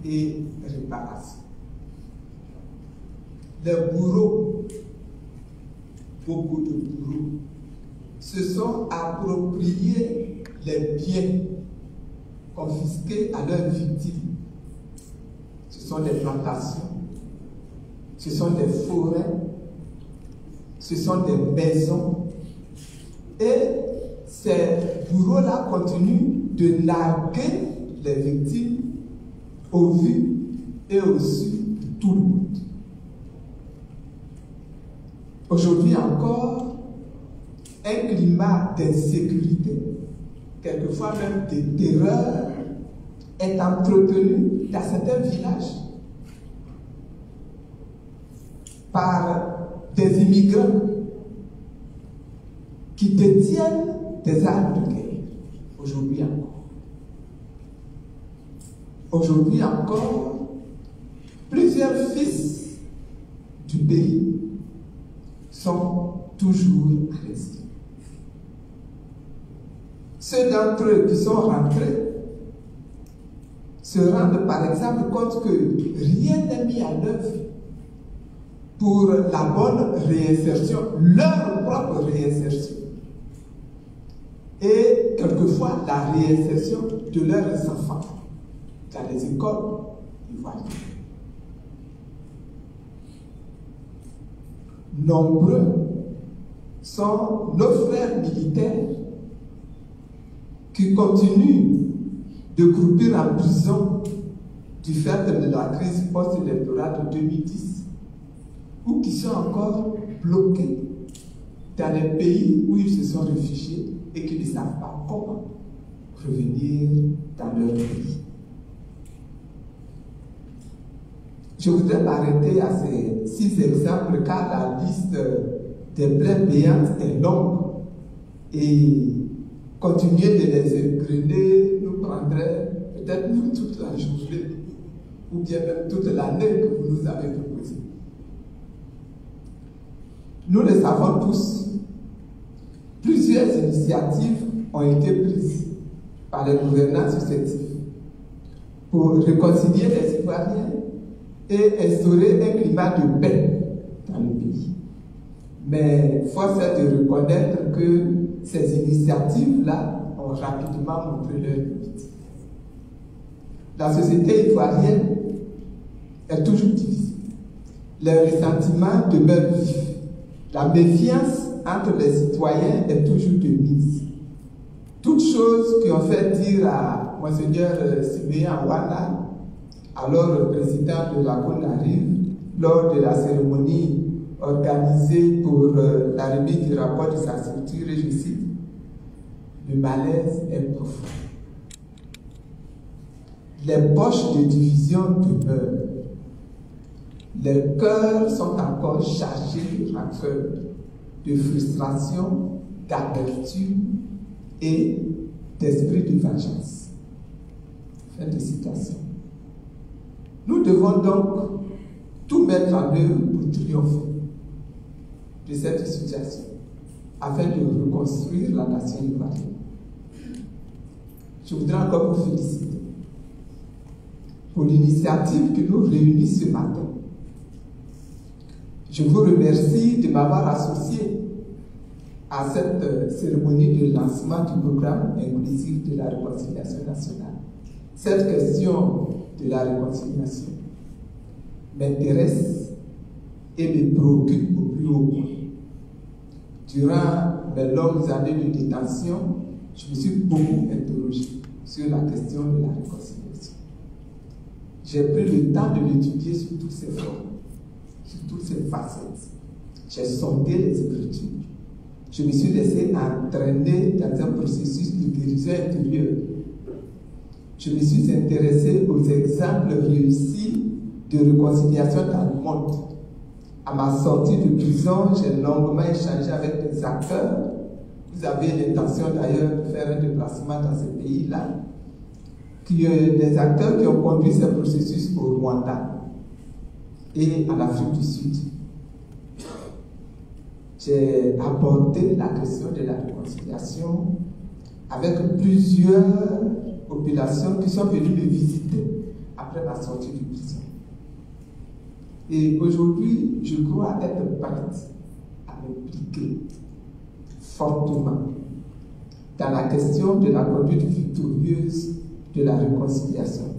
et réparation. Les bourreaux, beaucoup de bourreaux, se sont appropriés les biens confisqués à leurs victimes. Ce sont des plantations, ce sont des forêts, ce sont des maisons. Et ces bourreaux-là continuent de narguer les victimes au vu et au su de tout le monde. Aujourd'hui encore, un climat d'insécurité, quelquefois même de terreur, est entretenu dans certains villages par des immigrants qui détiennent des armes de guerre. Aujourd'hui encore. Aujourd'hui encore, plusieurs fils du pays sont toujours à l'exil. Ceux d'entre eux qui sont rentrés se rendent par exemple compte que rien n'est mis à l'œuvre pour la bonne réinsertion, leur propre réinsertion. Et quelquefois la réinsertion de leurs enfants dans les écoles ivoiriennes. Nombreux sont nos frères militaires qui continuent de croupir en prison du fait de la crise post-électorale de 2010 ou qui sont encore bloqués dans les pays où ils se sont réfugiés et qui ne savent pas comment revenir dans leur pays. Je voudrais m'arrêter à ces 6 exemples car la liste des plaies payantes est longue et continuer de les égrener nous prendrait peut-être toute la journée ou bien même toute l'année que vous nous avez proposé. Nous le savons tous, plusieurs initiatives ont été prises par les gouvernants successifs pour réconcilier les Ivoiriens et instaurer un climat de paix dans le pays. Mais force est de reconnaître que ces initiatives-là ont rapidement montré leurs limites. La société ivoirienne est toujours divisée. Les ressentiments demeurent vifs. La méfiance entre les citoyens est toujours de mise. Toutes choses qui ont fait dire à Monseigneur Siméon Ouana, alors président de la CONARIV, lors de la cérémonie organisée pour la remise du rapport de sa structure, et je cite, le malaise est profond. Les poches de division demeurent. Les cœurs sont encore chargés de rancœur, de frustration, d'amertume et d'esprit de vengeance. Fin de citation. Nous devons donc tout mettre en œuvre pour triompher de cette situation, afin de reconstruire la nation ivoirienne. Je voudrais encore vous féliciter pour l'initiative qui nous réunit ce matin. Je vous remercie de m'avoir associé à cette cérémonie de lancement du programme inclusif de la réconciliation nationale. Cette question de la réconciliation m'intéresse et me préoccupe au plus haut point. Durant mes longues années de détention, je me suis beaucoup interrogé sur la question de la réconciliation. J'ai pris le temps de l'étudier sous toutes ses formes, sur toutes ses facettes. J'ai sondé les Écritures. Je me suis laissé entraîner dans un processus de guérison intérieure. Je me suis intéressé aux exemples réussis de réconciliation dans le monde. À ma sortie de prison, j'ai longuement échangé avec des acteurs. Vous avez l'intention d'ailleurs de faire un déplacement dans ces pays-là. Des acteurs qui ont conduit ce processus au Rwanda et en Afrique du Sud. J'ai abordé la question de la réconciliation avec plusieurs populations qui sont venues me visiter à après ma sortie de prison. Et aujourd'hui, je crois être prête à m'impliquer fortement dans la question de la conduite victorieuse de la réconciliation.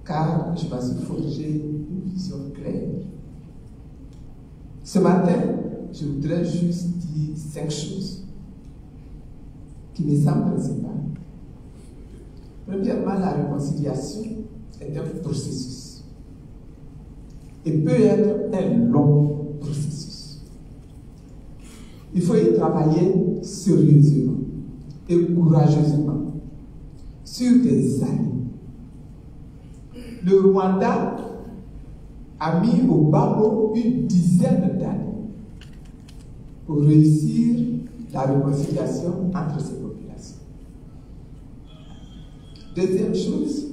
Car je m'en suis forgé une vision claire. Ce matin, je voudrais juste dire 5 choses qui me semblent principales. Premièrement, la réconciliation est un processus et peut être un long processus. Il faut y travailler sérieusement et courageusement sur des années. Le Rwanda a mis au bas mot une dizaine d'années pour réussir la réconciliation entre ces populations. Deuxième chose,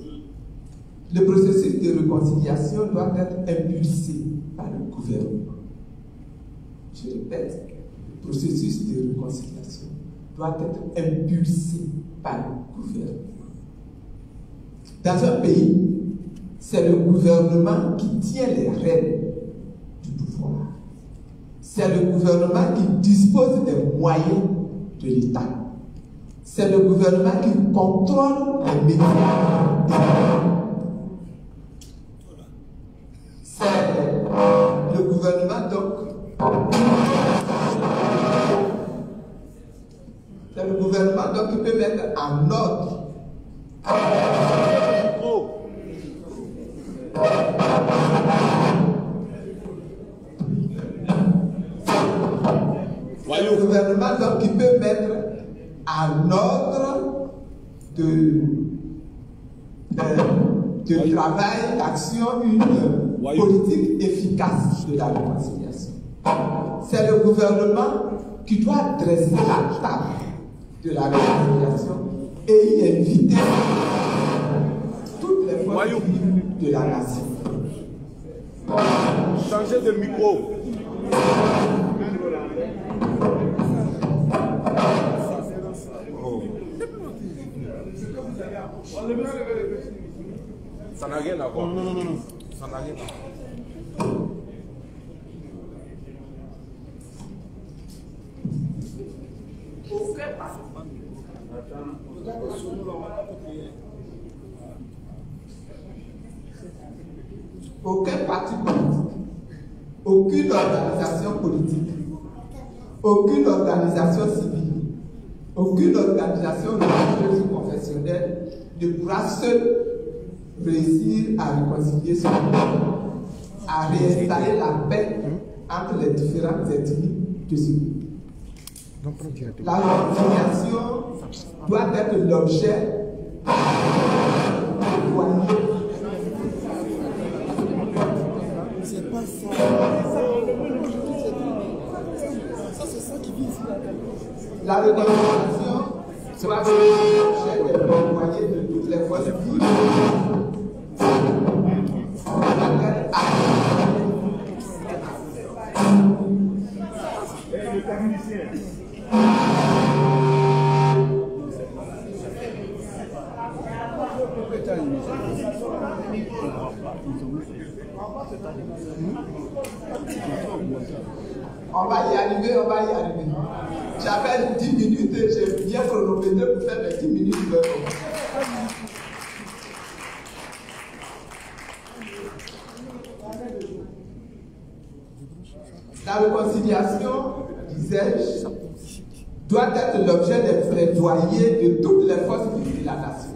le processus de réconciliation doit être impulsé par le gouvernement. Je répète, le processus de réconciliation doit être impulsé par le gouvernement. Dans un pays, c'est le gouvernement qui tient les rênes du pouvoir. C'est le gouvernement qui dispose des moyens de l'État. C'est le gouvernement qui contrôle les médias. C'est le gouvernement c'est le gouvernement donc qui peut mettre en ordre le gouvernement donc qui peut mettre en ordre de travail, d'action, une politique efficace de la réconciliation. C'est le gouvernement qui doit dresser la table de la réconciliation et y inviter toutes les forces vives de la nation. Changez de micro. Ça n'a rien à voir. Non. Ça n'a rien à voir. Aucun parti politique, aucune organisation politique, aucune organisation civile, aucune organisation religieuse ou confessionnelle ne pourra seule réussir à réconcilier ce pays, à réinstaller la paix entre les différentes ethnies de ce pays. La réconciliation doit être l'objet de loyauté. C'est pas ça. Ça, c'est ça qui vise. La réconciliation doit être l'objet des plaidoyers de toutes les forces vives. On va y arriver. J'avais 10 minutes et j'ai bien chronométré pour faire les 10 minutes de La réconciliation, disais-je, doit être l'objet des plaidoyers de toutes les forces vives de la nation.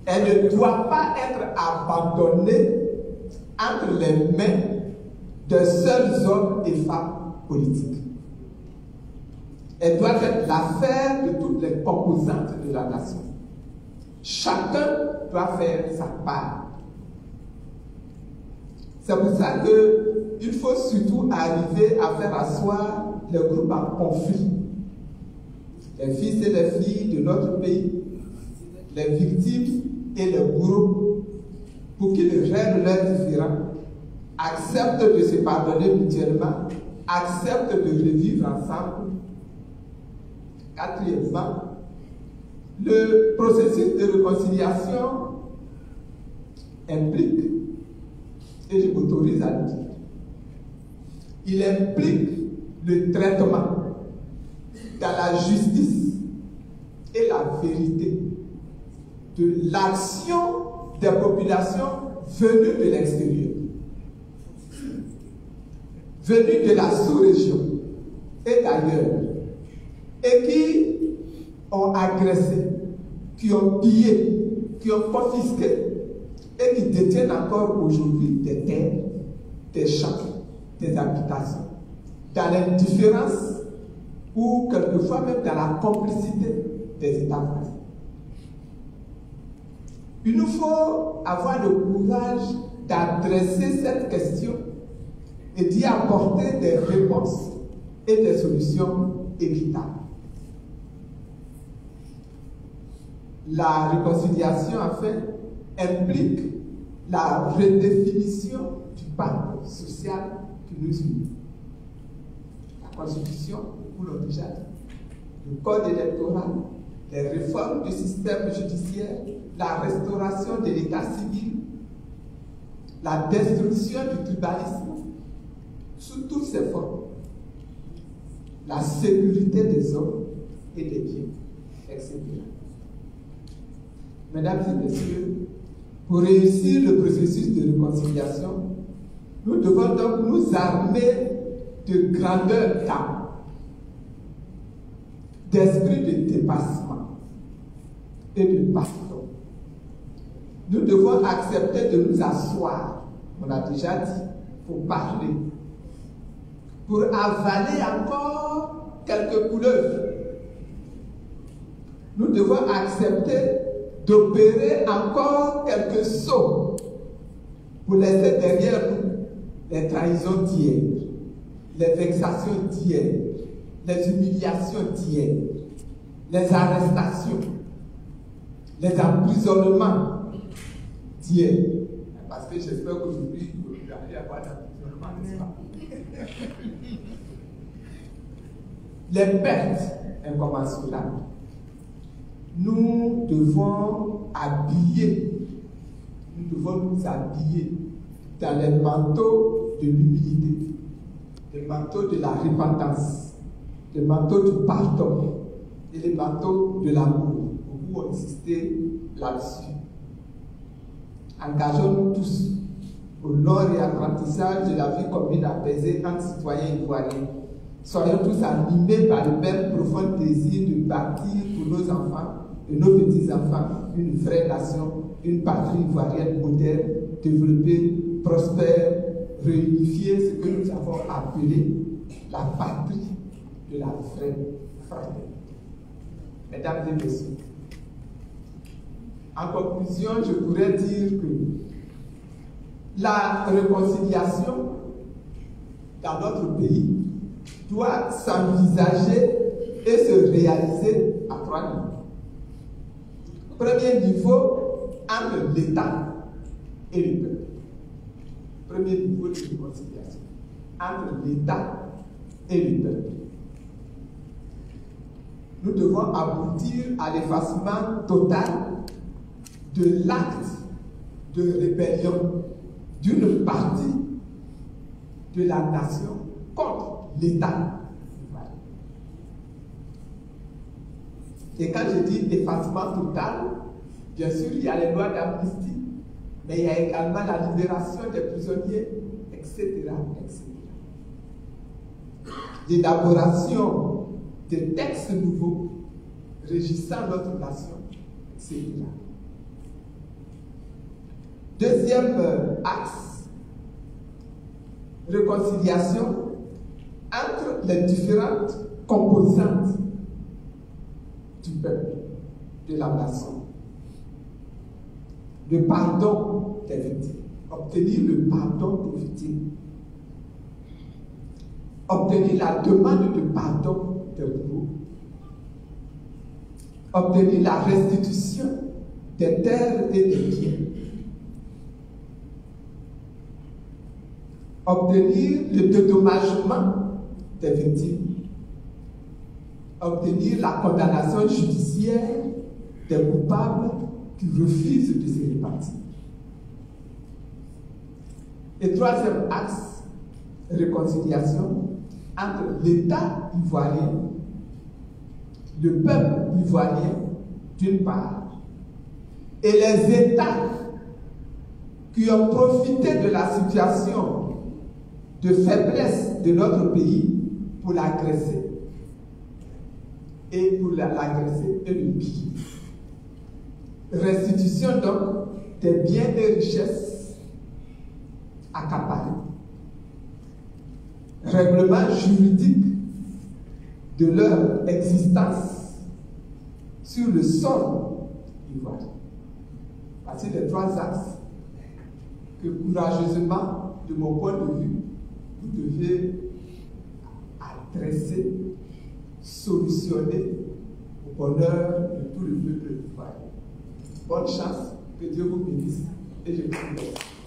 Elle ne doit pas être abandonnée entre les mains de seuls hommes et femmes politiques. Elle doit être l'affaire de toutes les composantes de la nation. Chacun doit faire sa part. C'est pour ça qu'il faut surtout arriver à faire asseoir les groupes en conflit. Les fils et les filles de notre pays, les victimes et les bourreaux, pour qu'ils règlent leurs différends, acceptent de se pardonner mutuellement, acceptent de revivre ensemble. Quatrièmement, le processus de réconciliation implique, et je m'autorise à le dire, il implique le traitement dans la justice et la vérité de l'action des populations venues de l'extérieur, venues de la sous-région et d'ailleurs, et qui ont agressé, qui ont pillé, qui ont confisqué et qui détiennent encore aujourd'hui des terres, des champs, des habitations, dans l'indifférence ou quelquefois même dans la complicité des États voisins. Il nous faut avoir le courage d'adresser cette question et d'y apporter des réponses et des solutions équitables. La réconciliation, en fait, implique la redéfinition du pacte social qui nous unit. La Constitution, nous l'avons déjà dit, le Code électoral, les réformes du système judiciaire, la restauration de l'état civil, la destruction du tribalisme, sous toutes ses formes, la sécurité des hommes et des biens, etc. Mesdames et messieurs, pour réussir le processus de réconciliation, nous devons donc nous armer de grandeur d'âme, d'esprit de dépassement et de pardon. Nous devons accepter de nous asseoir, on l'a déjà dit, pour parler, pour avaler encore quelques couleuvres. Nous devons accepter d'opérer encore quelques sauts pour laisser derrière nous les trahisons d'hier, les vexations d'hier, les humiliations d'hier, les arrestations, les emprisonnements d'hier. Parce que j'espère qu'aujourd'hui, vous allez avoir d'emprisonnement, n'est-ce pas? Les pertes incommensurables. Nous devons nous habiller dans les manteaux de l'humilité, les manteaux de la repentance, les manteaux du pardon et les manteaux de l'amour. Beaucoup ont insisté là-dessus. Engageons-nous tous au long réapprentissage de la vie commune apaisée entre citoyens ivoiriens. Soyons tous animés par le même profond désir de bâtir pour nos enfants et nos petits-enfants une vraie nation, une patrie ivoirienne moderne, développée, prospère, réunifiée, ce que nous avons appelé la patrie de la vraie fraternité. Mesdames et messieurs, en conclusion, je pourrais dire que la réconciliation dans notre pays doit s'envisager et se réaliser à 3 niveaux. Premier niveau, entre l'État et le peuple. Premier niveau de réconciliation, entre l'État et le peuple. Nous devons aboutir à l'effacement total de l'acte de rébellion d'une partie de la nation contre l'État. Et quand je dis effacement total, bien sûr, il y a les lois d'amnistie, mais il y a également la libération des prisonniers, etc. etc. L'élaboration de textes nouveaux régissant notre nation, etc. Deuxième axe, réconciliation entre les différentes composantes du peuple, de la nation. Le pardon des victimes. Obtenir le pardon des victimes. Obtenir la demande de pardon des bourreaux. Obtenir la restitution des terres et des biens. Obtenir le dédommagement des victimes. Obtenir la condamnation judiciaire des coupables qui refusent de se répartir. Et troisième axe, réconciliation entre l'État ivoirien, le peuple ivoirien d'une part, et les États qui ont profité de la situation de faiblesse de notre pays pour l'agresser et pour l'agresser et le piller. Restitution donc des biens et richesses accaparés. Règlement juridique de leur existence sur le sol ivoirien. Voici les trois axes que courageusement, de mon point de vue, vous devez adresser, solutionner au bonheur de tout le peuple ivoirien. Bonne chance, que Dieu vous bénisse et je vous remercie.